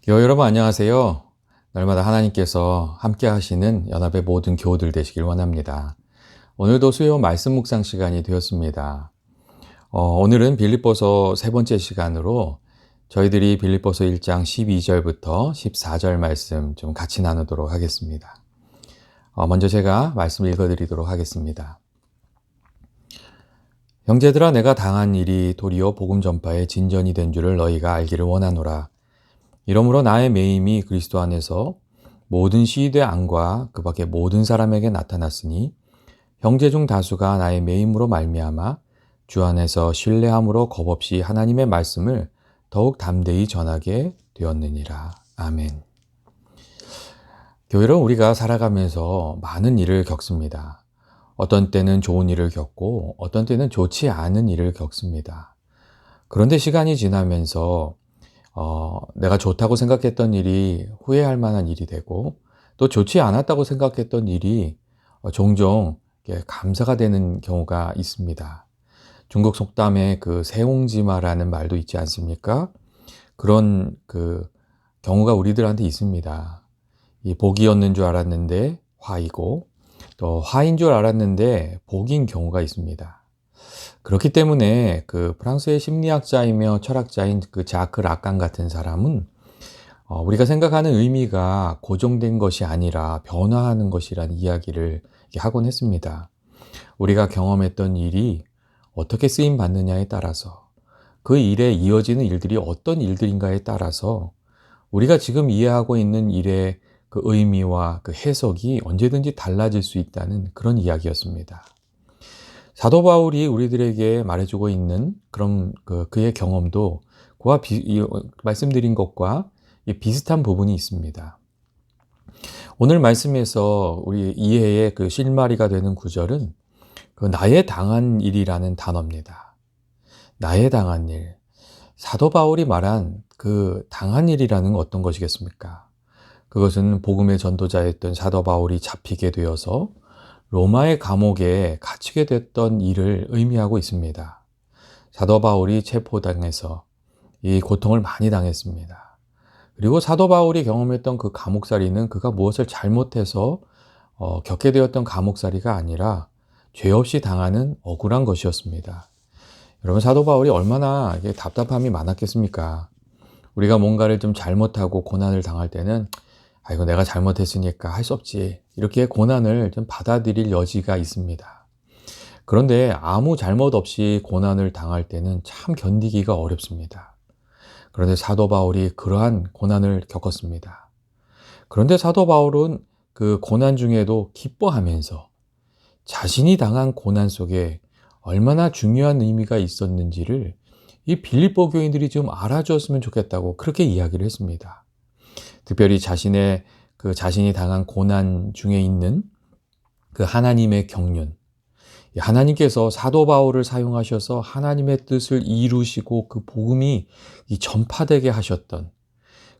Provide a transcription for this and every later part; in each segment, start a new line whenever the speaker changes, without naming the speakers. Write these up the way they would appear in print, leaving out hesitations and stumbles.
교회 여러분 안녕하세요. 날마다 하나님께서 함께 하시는 연합의 모든 교우들 되시길 원합니다. 오늘도 수요 말씀 묵상 시간이 되었습니다. 오늘은 빌립보서 세 번째 시간으로 저희들이 빌립보서 1장 12절부터 14절 말씀 좀 같이 나누도록 하겠습니다. 먼저 제가 말씀 읽어드리도록 하겠습니다. 형제들아, 내가 당한 일이 도리어 복음 전파의 진전이 된 줄을 너희가 알기를 원하노라. 이러므로 나의 매임이 그리스도 안에서 모든 시대 안과 그 밖에 모든 사람에게 나타났으니 형제 중 다수가 나의 매임으로 말미암아 주 안에서 신뢰함으로 겁없이 하나님의 말씀을 더욱 담대히 전하게 되었느니라. 아멘. 교회는 우리가 살아가면서 많은 일을 겪습니다. 어떤 때는 좋은 일을 겪고 어떤 때는 좋지 않은 일을 겪습니다. 그런데 시간이 지나면서 내가 좋다고 생각했던 일이 후회할 만한 일이 되고 또 좋지 않았다고 생각했던 일이 종종 감사가 되는 경우가 있습니다. 중국 속담에 그 새옹지마라는 말도 있지 않습니까? 그런 경우가 우리들한테 있습니다. 이 복이었는 줄 알았는데 화이고 또 화인 줄 알았는데 복인 경우가 있습니다. 그렇기 때문에 그 프랑스의 심리학자이며 철학자인 그 자크 라칸 같은 사람은 우리가 생각하는 의미가 고정된 것이 아니라 변화하는 것이라는 이야기를 하곤 했습니다. 우리가 경험했던 일이 어떻게 쓰임 받느냐에 따라서 그 일에 이어지는 일들이 어떤 일들인가에 따라서 우리가 지금 이해하고 있는 일의 그 의미와 그 해석이 언제든지 달라질 수 있다는 그런 이야기였습니다. 사도 바울이 우리들에게 말해주고 있는 그런 그의 경험도 그와 말씀드린 것과 비슷한 부분이 있습니다. 오늘 말씀에서 우리 이해의 그 실마리가 되는 구절은 그 나의 당한 일이라는 단어입니다. 나의 당한 일. 사도 바울이 말한 그 당한 일이라는 건 어떤 것이겠습니까? 그것은 복음의 전도자였던 사도 바울이 잡히게 되어서 로마의 감옥에 갇히게 됐던 일을 의미하고 있습니다. 사도 바울이 체포당해서 이 고통을 많이 당했습니다. 그리고 사도 바울이 경험했던 그 감옥살이는 그가 무엇을 잘못해서 겪게 되었던 감옥살이가 아니라 죄 없이 당하는 억울한 것이었습니다. 여러분, 사도 바울이 얼마나 답답함이 많았겠습니까? 우리가 뭔가를 좀 잘못하고 고난을 당할 때는 이거 내가 잘못했으니까 할 수 없지. 이렇게 고난을 좀 받아들일 여지가 있습니다. 그런데 아무 잘못 없이 고난을 당할 때는 참 견디기가 어렵습니다. 그런데 사도 바울이 그러한 고난을 겪었습니다. 그런데 사도 바울은 그 고난 중에도 기뻐하면서 자신이 당한 고난 속에 얼마나 중요한 의미가 있었는지를 이 빌립보 교인들이 좀 알아주었으면 좋겠다고 그렇게 이야기를 했습니다. 특별히 자신이 당한 고난 중에 있는 그 하나님의 경륜. 하나님께서 사도 바울을 사용하셔서 하나님의 뜻을 이루시고 그 복음이 전파되게 하셨던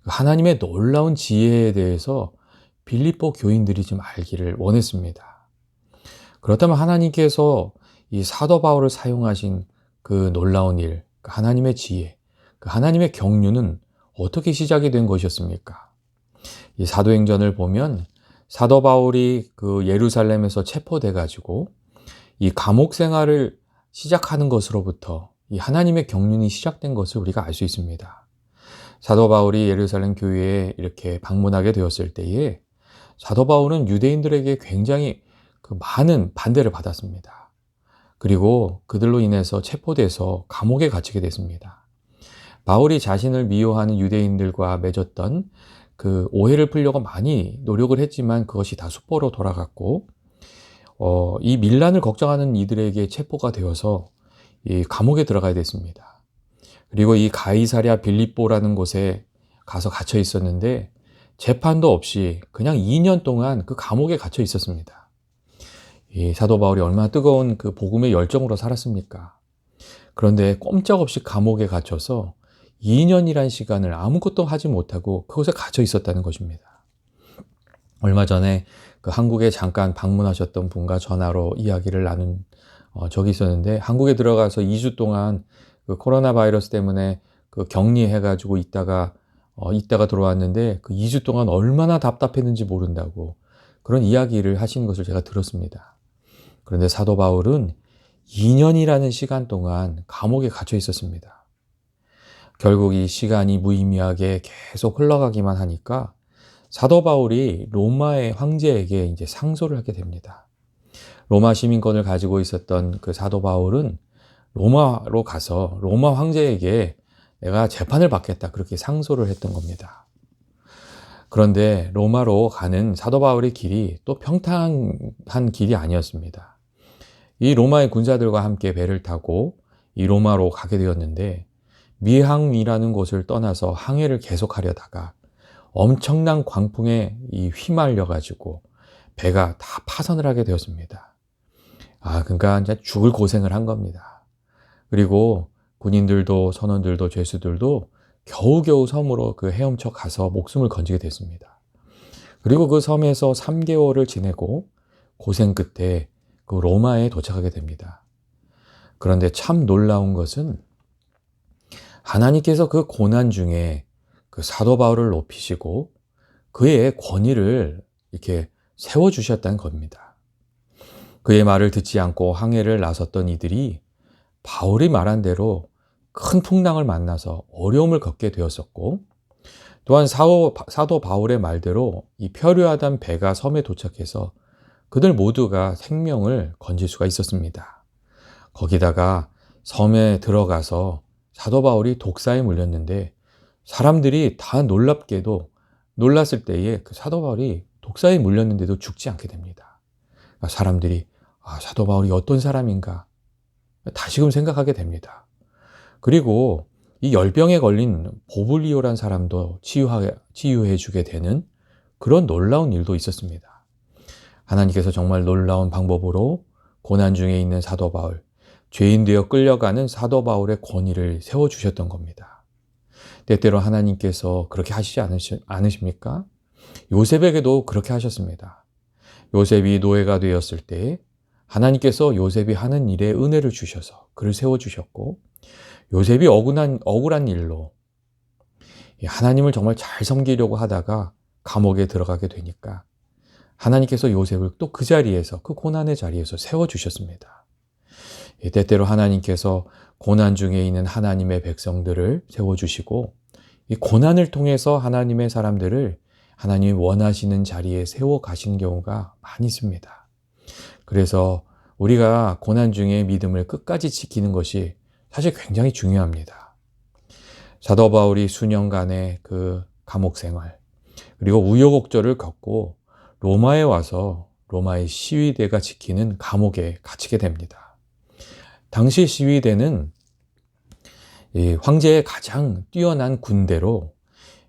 그 하나님의 놀라운 지혜에 대해서 빌립보 교인들이 좀 알기를 원했습니다. 그렇다면 하나님께서 이 사도 바울을 사용하신 그 놀라운 일, 그 하나님의 지혜, 그 하나님의 경륜은 어떻게 시작이 된 것이었습니까? 이 사도행전을 보면 사도 바울이 그 예루살렘에서 체포돼 가지고 이 감옥 생활을 시작하는 것으로부터 이 하나님의 경륜이 시작된 것을 우리가 알 수 있습니다. 사도 바울이 예루살렘 교회에 이렇게 방문하게 되었을 때에 사도 바울은 유대인들에게 굉장히 그 많은 반대를 받았습니다. 그리고 그들로 인해서 체포돼서 감옥에 갇히게 됐습니다. 바울이 자신을 미워하는 유대인들과 맺었던 그 오해를 풀려고 많이 노력을 했지만 그것이 다 수포로 돌아갔고 이 밀란을 걱정하는 이들에게 체포가 되어서 이 감옥에 들어가야 됐습니다. 그리고 이 가이사랴 빌립보라는 곳에 가서 갇혀 있었는데 재판도 없이 그냥 2년 동안 그 감옥에 갇혀 있었습니다. 이 사도 바울이 얼마나 뜨거운 그 복음의 열정으로 살았습니까? 그런데 꼼짝없이 감옥에 갇혀서 2년이란 시간을 아무것도 하지 못하고 그곳에 갇혀 있었다는 것입니다. 얼마 전에 그 한국에 잠깐 방문하셨던 분과 전화로 이야기를 나눈 적이 있었는데 한국에 들어가서 2주 동안 그 코로나 바이러스 때문에 그 격리해가지고 있다가 있다가 들어왔는데 그 2주 동안 얼마나 답답했는지 모른다고 그런 이야기를 하시는 것을 제가 들었습니다. 그런데 사도 바울은 2년이라는 시간 동안 감옥에 갇혀 있었습니다. 결국 이 시간이 무의미하게 계속 흘러가기만 하니까 사도 바울이 로마의 황제에게 이제 상소를 하게 됩니다. 로마 시민권을 가지고 있었던 그 사도 바울은 로마로 가서 로마 황제에게 내가 재판을 받겠다 그렇게 상소를 했던 겁니다. 그런데 로마로 가는 사도 바울의 길이 또 평탄한 길이 아니었습니다. 이 로마의 군사들과 함께 배를 타고 이 로마로 가게 되었는데 미항이라는 곳을 떠나서 항해를 계속하려다가 엄청난 광풍에 휘말려 가지고 배가 다 파선을 하게 되었습니다. 그러니까 이제 죽을 고생을 한 겁니다. 그리고 군인들도 선원들도 죄수들도 겨우겨우 섬으로 그 헤엄쳐 가서 목숨을 건지게 됐습니다. 그리고 그 섬에서 3개월을 지내고 고생 끝에 그 로마에 도착하게 됩니다. 그런데 참 놀라운 것은 하나님께서 그 고난 중에 그 사도 바울을 높이시고 그의 권위를 이렇게 세워주셨다는 겁니다. 그의 말을 듣지 않고 항해를 나섰던 이들이 바울이 말한 대로 큰 풍랑을 만나서 어려움을 겪게 되었었고 또한 사도 바울의 말대로 이 표류하던 배가 섬에 도착해서 그들 모두가 생명을 건질 수가 있었습니다. 거기다가 섬에 들어가서 사도 바울이 독사에 물렸는데 사람들이 다 놀랍게도 놀랐을 때에 그 사도 바울이 독사에 물렸는데도 죽지 않게 됩니다. 사람들이 사도 바울이 어떤 사람인가 다시금 생각하게 됩니다. 그리고 이 열병에 걸린 보블리오란 사람도 치유해 주게 되는 그런 놀라운 일도 있었습니다. 하나님께서 정말 놀라운 방법으로 고난 중에 있는 사도 바울, 죄인 되어 끌려가는 사도 바울의 권위를 세워주셨던 겁니다. 때때로 하나님께서 그렇게 하시지 않으십니까? 요셉에게도 그렇게 하셨습니다. 요셉이 노예가 되었을 때 하나님께서 요셉이 하는 일에 은혜를 주셔서 그를 세워주셨고 요셉이 억울한 일로 하나님을 정말 잘 섬기려고 하다가 감옥에 들어가게 되니까 하나님께서 요셉을 또 그 자리에서 그 고난의 자리에서 세워주셨습니다. 때때로 하나님께서 고난 중에 있는 하나님의 백성들을 세워주시고 이 고난을 통해서 하나님의 사람들을 하나님이 원하시는 자리에 세워 가시는 경우가 많이 있습니다. 그래서 우리가 고난 중에 믿음을 끝까지 지키는 것이 사실 굉장히 중요합니다. 사도 바울이 수년간의 그 감옥 생활, 그리고 우여곡절을 겪고 로마에 와서 로마의 시위대가 지키는 감옥에 갇히게 됩니다. 당시 시위대는 이 황제의 가장 뛰어난 군대로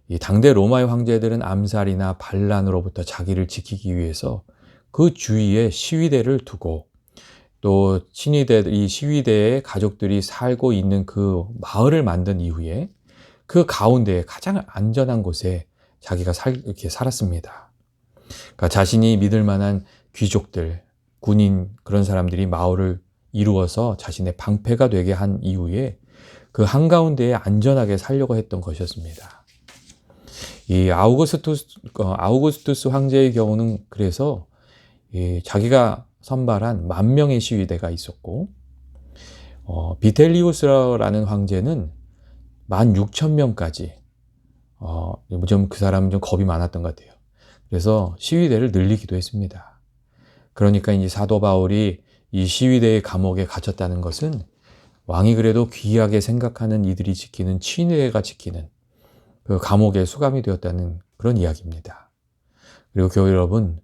이 당대 로마의 황제들은 암살이나 반란으로부터 자기를 지키기 위해서 그 주위에 시위대를 두고 또 이 시위대의 가족들이 살고 있는 그 마을을 만든 이후에 그 가운데 가장 안전한 곳에 자기가 이렇게 살았습니다. 그러니까 자신이 믿을 만한 귀족들, 군인 그런 사람들이 마을을 이루어서 자신의 방패가 되게 한 이후에 그 한가운데에 안전하게 살려고 했던 것이었습니다. 이 아우구스투스 황제의 경우는 그래서 자기가 선발한 10,000명의 시위대가 있었고 비텔리우스라는 황제는 16,000명까지 좀 그 사람은 좀 겁이 많았던 것 같아요. 그래서 시위대를 늘리기도 했습니다. 그러니까 이제 사도 바울이 이 시위대의 감옥에 갇혔다는 것은 왕이 그래도 귀하게 생각하는 이들이 지키는 친위대가 지키는 그 감옥에 수감이 되었다는 그런 이야기입니다. 그리고 교회 여러분,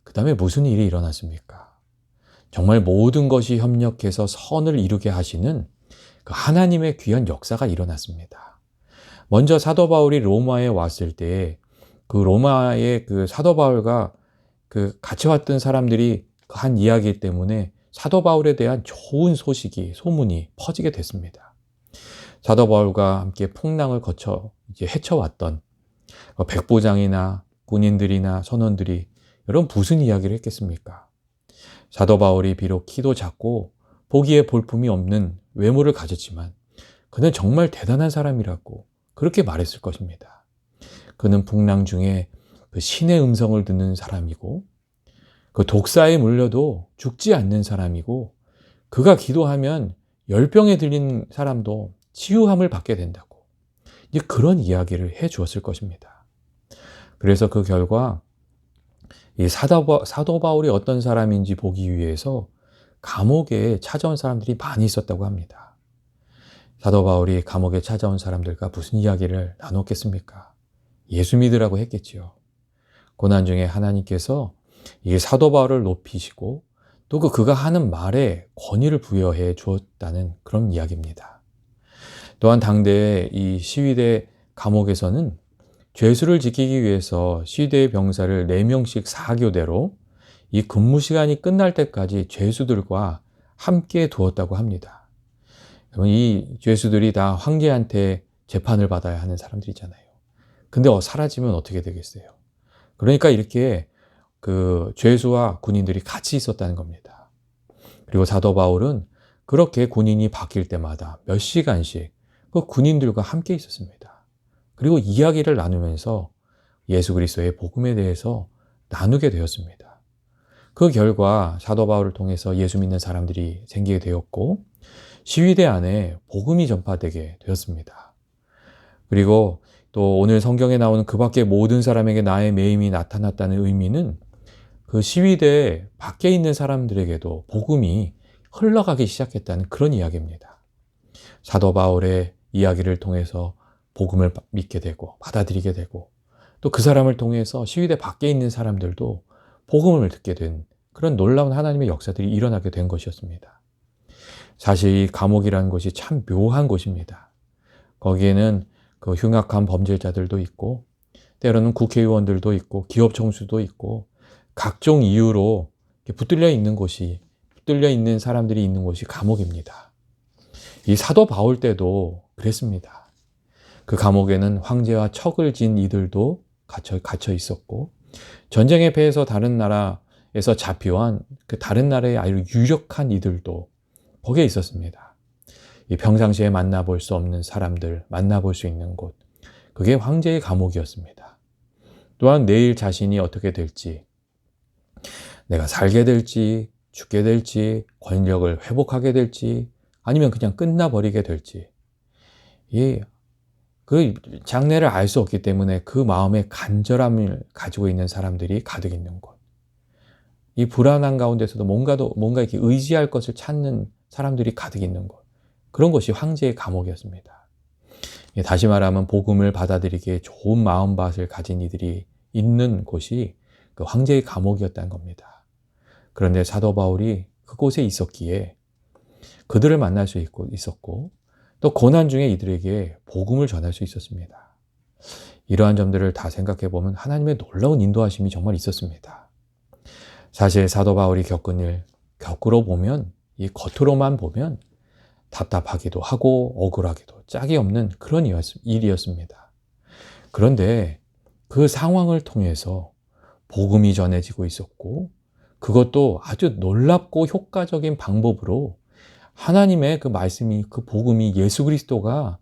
그 다음에 무슨 일이 일어났습니까? 정말 모든 것이 협력해서 선을 이루게 하시는 그 하나님의 귀한 역사가 일어났습니다. 먼저 사도 바울이 로마에 왔을 때 그 로마의 그 사도 바울과 그 같이 왔던 사람들이 한 이야기 때문에 사도 바울에 대한 좋은 소문이 퍼지게 됐습니다. 사도 바울과 함께 풍랑을 거쳐 이제 헤쳐왔던 백부장이나 군인들이나 선원들이 여러분 무슨 이야기를 했겠습니까? 사도 바울이 비록 키도 작고 보기에 볼품이 없는 외모를 가졌지만 그는 정말 대단한 사람이라고 그렇게 말했을 것입니다. 그는 풍랑 중에 그 신의 음성을 듣는 사람이고 그 독사에 물려도 죽지 않는 사람이고 그가 기도하면 열병에 들린 사람도 치유함을 받게 된다고 이제 그런 이야기를 해 주었을 것입니다. 그래서 그 결과 이 사도 바울이 어떤 사람인지 보기 위해서 감옥에 찾아온 사람들이 많이 있었다고 합니다. 사도 바울이 감옥에 찾아온 사람들과 무슨 이야기를 나눴겠습니까? 예수 믿으라고 했겠지요. 고난 중에 하나님께서 이 사도 바울을 높이시고 또 그가 하는 말에 권위를 부여해 주었다는 그런 이야기입니다. 또한 당대의 이 시위대 감옥에서는 죄수를 지키기 위해서 시위대의 병사를 4명씩 4교대로 이 근무 시간이 끝날 때까지 죄수들과 함께 두었다고 합니다. 이 죄수들이 다 황제한테 재판을 받아야 하는 사람들이잖아요. 근데 사라지면 어떻게 되겠어요? 그러니까 이렇게 그 죄수와 군인들이 같이 있었다는 겁니다. 그리고 사도 바울은 그렇게 군인이 바뀔 때마다 몇 시간씩 그 군인들과 함께 있었습니다. 그리고 이야기를 나누면서 예수 그리스도의 복음에 대해서 나누게 되었습니다. 그 결과 사도 바울을 통해서 예수 믿는 사람들이 생기게 되었고 시위대 안에 복음이 전파되게 되었습니다. 그리고 또 오늘 성경에 나오는 그 밖에 모든 사람에게 나의 매임이 나타났다는 의미는 그 시위대 밖에 있는 사람들에게도 복음이 흘러가기 시작했다는 그런 이야기입니다. 사도 바울의 이야기를 통해서 복음을 믿게 되고 받아들이게 되고 또 그 사람을 통해서 시위대 밖에 있는 사람들도 복음을 듣게 된 그런 놀라운 하나님의 역사들이 일어나게 된 것이었습니다. 사실 이 감옥이라는 곳이 참 묘한 곳입니다. 거기에는 그 흉악한 범죄자들도 있고 때로는 국회의원들도 있고 기업 총수도 있고 각종 이유로 붙들려 있는 사람들이 있는 곳이 감옥입니다. 이 사도 바울 때도 그랬습니다. 그 감옥에는 황제와 척을 진 이들도 갇혀 있었고 전쟁에 패해서 다른 나라에서 잡혀온 그 다른 나라의 아주 유력한 이들도 거기에 있었습니다. 이 평상시에 만나볼 수 없는 사람들, 만나볼 수 있는 곳, 그게 황제의 감옥이었습니다. 또한 내일 자신이 어떻게 될지, 내가 살게 될지, 죽게 될지, 권력을 회복하게 될지, 아니면 그냥 끝나버리게 될지, 그 장래를 알 수 없기 때문에 그 마음의 간절함을 가지고 있는 사람들이 가득 있는 곳. 이 불안한 가운데서도 뭔가 이렇게 의지할 것을 찾는 사람들이 가득 있는 곳. 그런 것이 황제의 감옥이었습니다. 다시 말하면 복음을 받아들이기에 좋은 마음밭을 가진 이들이 있는 곳이 그 황제의 감옥이었다는 겁니다. 그런데 사도 바울이 그곳에 있었기에 그들을 만날 수 있었고 또 고난 중에 이들에게 복음을 전할 수 있었습니다. 이러한 점들을 다 생각해 보면 하나님의 놀라운 인도하심이 정말 있었습니다. 사실 사도 바울이 겪은 일, 거꾸로 보면 이 겉으로만 보면 답답하기도 하고 억울하기도 짝이 없는 그런 일이었습니다. 그런데 그 상황을 통해서 복음이 전해지고 있었고 그것도 아주 놀랍고 효과적인 방법으로 하나님의 그 말씀이 그 복음이 예수 그리스도가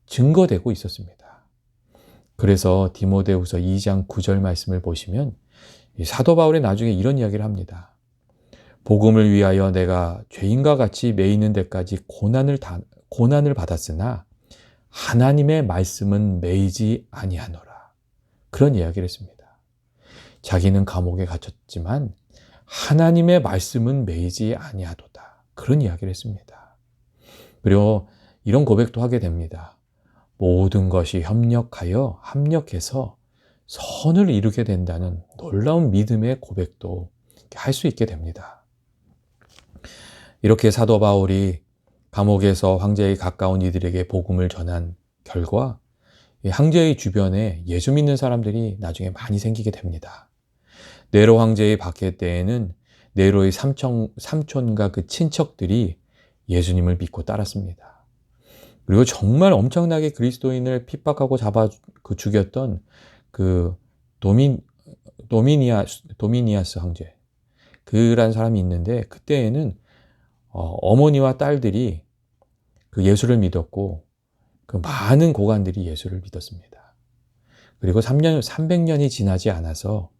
증거되고 있었습니다. 그래서 디모데후서 2장 9절 말씀을 보시면 사도 바울이 나중에 이런 이야기를 합니다. 복음을 위하여 내가 죄인과 같이 매이는 데까지 고난을 받았으나 하나님의 말씀은 매이지 아니하노라. 그런 이야기를 했습니다. 자기는 감옥에 갇혔지만 하나님의 말씀은 매이지 아니하도다. 그런 이야기를 했습니다. 그리고 이런 고백도 하게 됩니다. 모든 것이 합력해서 선을 이루게 된다는 놀라운 믿음의 고백도 할 수 있게 됩니다. 이렇게 사도 바울이 감옥에서 황제에 가까운 이들에게 복음을 전한 결과 황제의 주변에 예수 믿는 사람들이 나중에 많이 생기게 됩니다. 네로 황제의 박해 때에는 네로의 삼촌과 그 친척들이 예수님을 믿고 따랐습니다. 그리고 정말 엄청나게 그리스도인을 핍박하고 죽였던 그 도미니아스 황제, 그란 사람이 있는데 그때에는 어머니와 딸들이 그 예수를 믿었고 그 많은 고관들이 예수를 믿었습니다. 그리고 300년이 지나지 않아서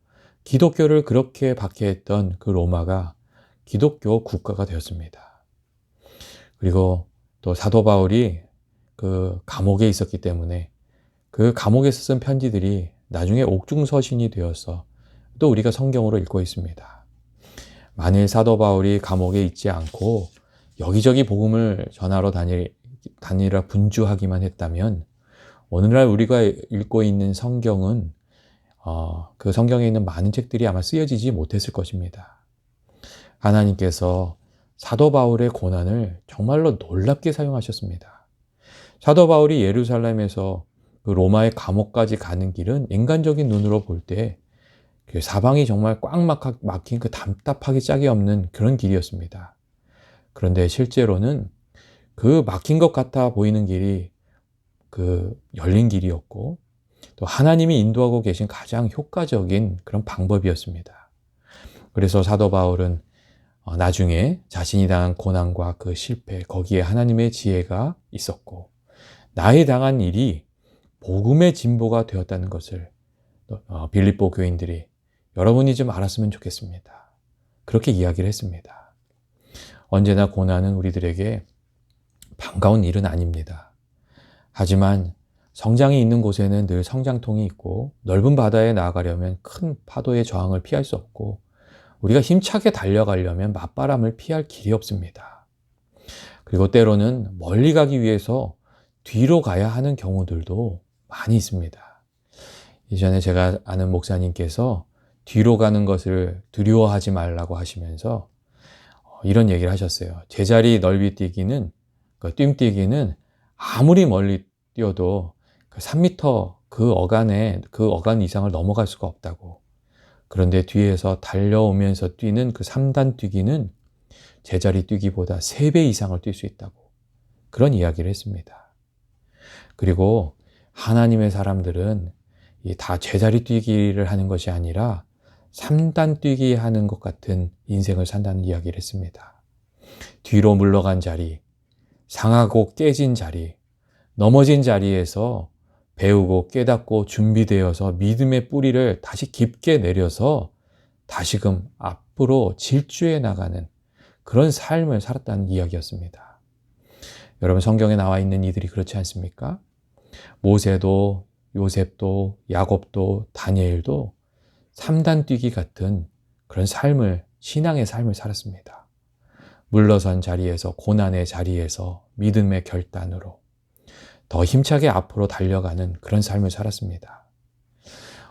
기독교를 그렇게 박해했던 그 로마가 기독교 국가가 되었습니다. 그리고 또 사도 바울이 그 감옥에 있었기 때문에 그 감옥에서 쓴 편지들이 나중에 옥중서신이 되어서 또 우리가 성경으로 읽고 있습니다. 만일 사도 바울이 감옥에 있지 않고 여기저기 복음을 전하러 다니라 분주하기만 했다면 오늘날 우리가 읽고 있는 성경은 그 성경에 있는 많은 책들이 아마 쓰여지지 못했을 것입니다. 하나님께서 사도 바울의 고난을 정말로 놀랍게 사용하셨습니다. 사도 바울이 예루살렘에서 그 로마의 감옥까지 가는 길은 인간적인 눈으로 볼 때 그 사방이 정말 꽉 막힌 그 답답하기 짝이 없는 그런 길이었습니다. 그런데 실제로는 그 막힌 것 같아 보이는 길이 그 열린 길이었고 또 하나님이 인도하고 계신 가장 효과적인 그런 방법이었습니다. 그래서 사도 바울은 나중에 자신이 당한 고난과 그 실패, 거기에 하나님의 지혜가 있었고 나에 당한 일이 복음의 진보가 되었다는 것을 빌립보 교인들이 여러분이 좀 알았으면 좋겠습니다. 그렇게 이야기를 했습니다. 언제나 고난은 우리들에게 반가운 일은 아닙니다. 하지만 성장이 있는 곳에는 늘 성장통이 있고 넓은 바다에 나아가려면 큰 파도의 저항을 피할 수 없고 우리가 힘차게 달려가려면 맞바람을 피할 길이 없습니다. 그리고 때로는 멀리 가기 위해서 뒤로 가야 하는 경우들도 많이 있습니다. 이전에 제가 아는 목사님께서 뒤로 가는 것을 두려워하지 말라고 하시면서 이런 얘기를 하셨어요. 제자리 넓이 뛰기는, 뜀뛰기는 아무리 멀리 뛰어도 그 3m 그 어간 이상을 넘어갈 수가 없다고. 그런데 뒤에서 달려오면서 뛰는 그 3단 뛰기는 제자리 뛰기보다 3배 이상을 뛸 수 있다고. 그런 이야기를 했습니다. 그리고 하나님의 사람들은 다 제자리 뛰기를 하는 것이 아니라 3단 뛰기 하는 것 같은 인생을 산다는 이야기를 했습니다. 뒤로 물러간 자리, 상하고 깨진 자리, 넘어진 자리에서 배우고 깨닫고 준비되어서 믿음의 뿌리를 다시 깊게 내려서 다시금 앞으로 질주해 나가는 그런 삶을 살았다는 이야기였습니다. 여러분 성경에 나와 있는 이들이 그렇지 않습니까? 모세도 요셉도 야곱도 다니엘도 3단 뛰기 같은 그런 신앙의 삶을 살았습니다. 물러선 자리에서 고난의 자리에서 믿음의 결단으로 더 힘차게 앞으로 달려가는 그런 삶을 살았습니다.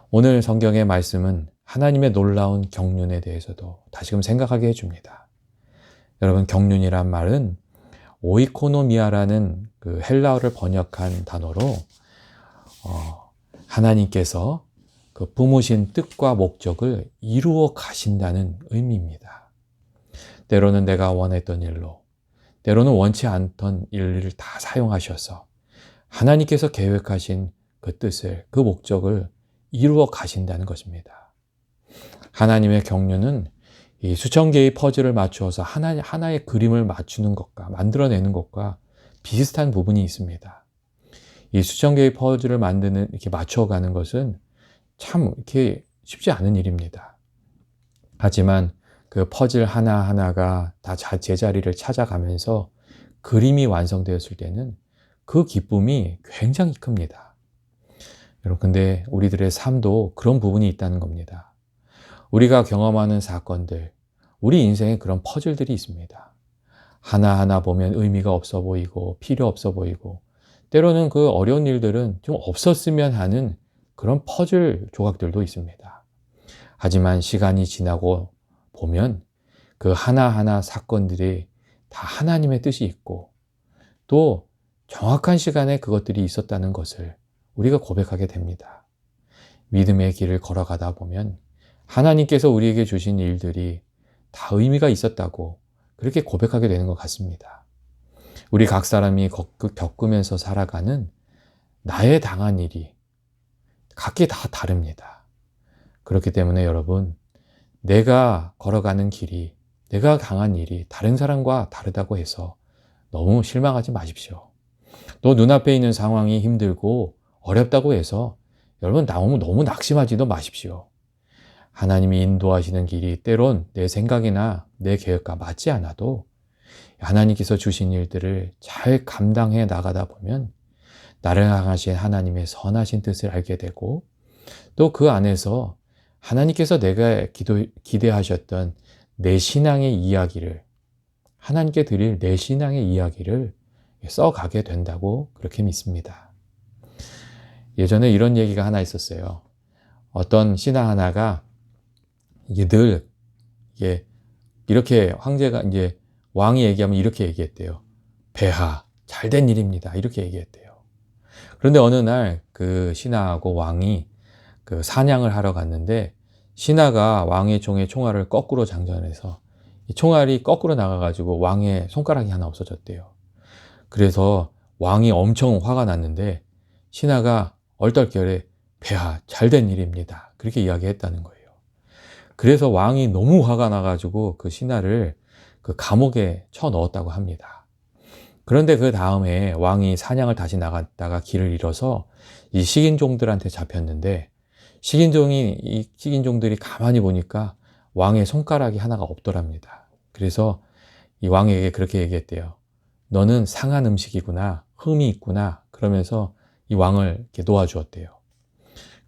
오늘 성경의 말씀은 하나님의 놀라운 경륜에 대해서도 다시금 생각하게 해줍니다. 여러분 경륜이란 말은 오이코노미아라는 그 헬라어를 번역한 단어로 하나님께서 그 품으신 뜻과 목적을 이루어 가신다는 의미입니다. 때로는 내가 원했던 일로, 때로는 원치 않던 일을 다 사용하셔서 하나님께서 계획하신 그 뜻을, 그 목적을 이루어 가신다는 것입니다. 하나님의 경륜은 이 수천 개의 퍼즐을 맞추어서 하나의 그림을 맞추는 것과 만들어내는 것과 비슷한 부분이 있습니다. 이 수천 개의 퍼즐을 이렇게 맞춰가는 것은 참 이렇게 쉽지 않은 일입니다. 하지만 그 퍼즐 하나하나가 다 제자리를 찾아가면서 그림이 완성되었을 때는 그 기쁨이 굉장히 큽니다. 여러분, 근데 우리들의 삶도 그런 부분이 있다는 겁니다. 우리가 경험하는 사건들, 우리 인생에 그런 퍼즐들이 있습니다. 하나하나 보면 의미가 없어 보이고 필요 없어 보이고 때로는 그 어려운 일들은 좀 없었으면 하는 그런 퍼즐 조각들도 있습니다. 하지만 시간이 지나고 보면 그 하나하나 사건들이 다 하나님의 뜻이 있고 또 정확한 시간에 그것들이 있었다는 것을 우리가 고백하게 됩니다. 믿음의 길을 걸어가다 보면 하나님께서 우리에게 주신 일들이 다 의미가 있었다고 그렇게 고백하게 되는 것 같습니다. 우리 각 사람이 겪으면서 살아가는 나의 당한 일이 각기 다 다릅니다. 그렇기 때문에 여러분, 내가 걸어가는 길이, 내가 당한 일이 다른 사람과 다르다고 해서 너무 실망하지 마십시오. 또 눈앞에 있는 상황이 힘들고 어렵다고 해서 여러분 너무 낙심하지도 마십시오. 하나님이 인도하시는 길이 때론 내 생각이나 내 계획과 맞지 않아도 하나님께서 주신 일들을 잘 감당해 나가다 보면 나를 향하신 하나님의 선하신 뜻을 알게 되고 또 그 안에서 하나님께서 내가 기대하셨던 내 신앙의 이야기를 하나님께 드릴 내 신앙의 이야기를 써가게 된다고 그렇게 믿습니다. 예전에 이런 얘기가 하나 있었어요. 어떤 신하 하나가 이게 늘 이렇게 황제가 이제 왕이 얘기하면 이렇게 얘기했대요. 폐하, 잘된 일입니다. 이렇게 얘기했대요. 그런데 어느 날 그 신하하고 왕이 그 사냥을 하러 갔는데 신하가 왕의 총에 총알을 거꾸로 장전해서 이 총알이 거꾸로 나가가지고 왕의 손가락이 하나 없어졌대요. 그래서 왕이 엄청 화가 났는데 신하가 얼떨결에 폐하, 잘된 일입니다. 그렇게 이야기했다는 거예요. 그래서 왕이 너무 화가 나가지고 그 신하를 그 감옥에 쳐 넣었다고 합니다. 그런데 그 다음에 왕이 사냥을 다시 나갔다가 길을 잃어서 이 식인종들한테 잡혔는데 이 식인종들이 가만히 보니까 왕의 손가락이 하나가 없더랍니다. 그래서 이 왕에게 그렇게 얘기했대요. 너는 상한 음식이구나, 흠이 있구나. 그러면서 이 왕을 이렇게 놓아주었대요.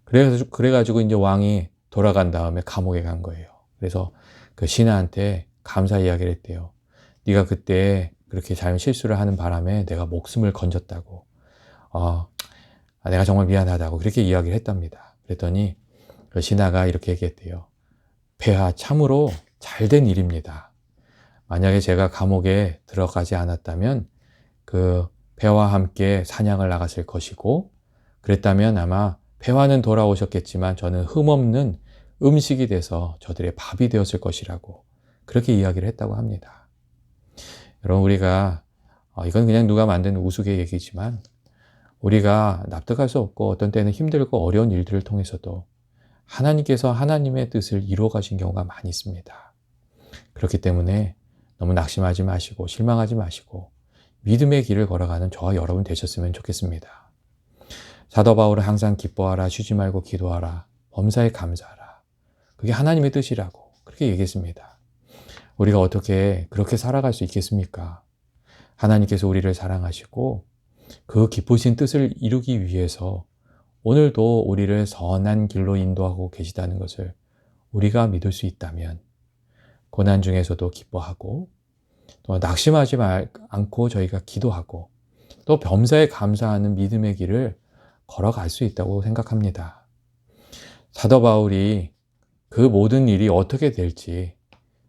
그래가지고 이제 왕이 돌아간 다음에 감옥에 간 거예요. 그래서 그 신하한테 감사 이야기를 했대요. 네가 그때 그렇게 잘못 실수를 하는 바람에 내가 목숨을 건졌다고. 내가 정말 미안하다고 그렇게 이야기를 했답니다. 그랬더니 그 신하가 이렇게 얘기했대요. 폐하, 참으로 잘된 일입니다. 만약에 제가 감옥에 들어가지 않았다면 그 폐하와 함께 사냥을 나갔을 것이고 그랬다면 아마 폐하는 돌아오셨겠지만 저는 흠없는 음식이 돼서 저들의 밥이 되었을 것이라고 그렇게 이야기를 했다고 합니다. 여러분 우리가 이건 그냥 누가 만든 우스개 얘기지만 우리가 납득할 수 없고 어떤 때는 힘들고 어려운 일들을 통해서도 하나님께서 하나님의 뜻을 이루어 가신 경우가 많이 있습니다. 그렇기 때문에 너무 낙심하지 마시고 실망하지 마시고 믿음의 길을 걸어가는 저와 여러분 되셨으면 좋겠습니다. 사도 바울은 항상 기뻐하라, 쉬지 말고 기도하라, 범사에 감사하라. 그게 하나님의 뜻이라고 그렇게 얘기했습니다. 우리가 어떻게 그렇게 살아갈 수 있겠습니까? 하나님께서 우리를 사랑하시고 그 기쁘신 뜻을 이루기 위해서 오늘도 우리를 선한 길로 인도하고 계시다는 것을 우리가 믿을 수 있다면 고난 중에서도 기뻐하고 또 낙심하지 않고 저희가 기도하고 또 범사에 감사하는 믿음의 길을 걸어갈 수 있다고 생각합니다. 사도 바울이 그 모든 일이 어떻게 될지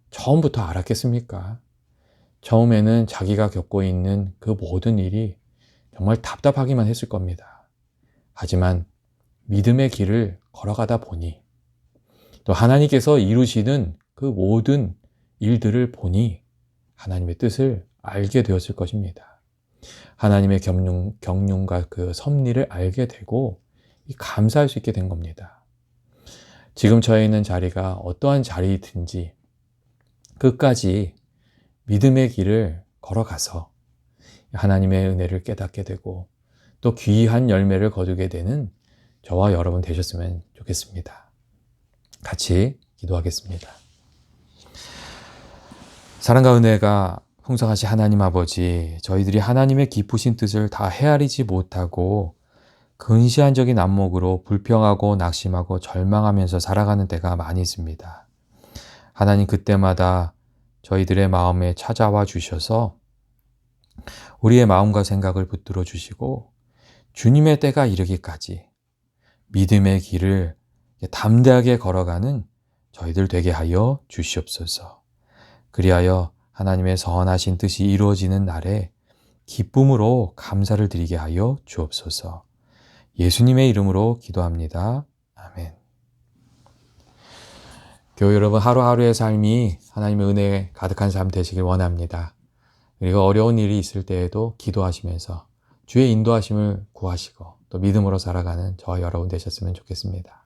처음부터 알았겠습니까? 처음에는 자기가 겪고 있는 그 모든 일이 정말 답답하기만 했을 겁니다. 하지만 믿음의 길을 걸어가다 보니 또 하나님께서 이루시는 그 모든 일들을 보니 하나님의 뜻을 알게 되었을 것입니다. 하나님의 경륜과 그 섭리를 알게 되고 감사할 수 있게 된 겁니다. 지금 처해 있는 자리가 어떠한 자리든지 끝까지 믿음의 길을 걸어가서 하나님의 은혜를 깨닫게 되고 또 귀한 열매를 거두게 되는 저와 여러분 되셨으면 좋겠습니다. 같이 기도하겠습니다. 사랑과 은혜가 풍성하신 하나님 아버지, 저희들이 하나님의 기쁘신 뜻을 다 헤아리지 못하고 근시안적인 안목으로 불평하고 낙심하고 절망하면서 살아가는 때가 많이 있습니다. 하나님 그때마다 저희들의 마음에 찾아와 주셔서 우리의 마음과 생각을 붙들어 주시고 주님의 때가 이르기까지 믿음의 길을 담대하게 걸어가는 저희들 되게 하여 주시옵소서. 그리하여 하나님의 선하신 뜻이 이루어지는 날에 기쁨으로 감사를 드리게 하여 주옵소서. 예수님의 이름으로 기도합니다. 아멘. 교회 여러분, 하루하루의 삶이 하나님의 은혜에 가득한 삶 되시길 원합니다. 그리고 어려운 일이 있을 때에도 기도하시면서 주의 인도하심을 구하시고 또 믿음으로 살아가는 저와 여러분 되셨으면 좋겠습니다.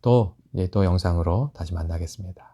또 영상으로 다시 만나겠습니다.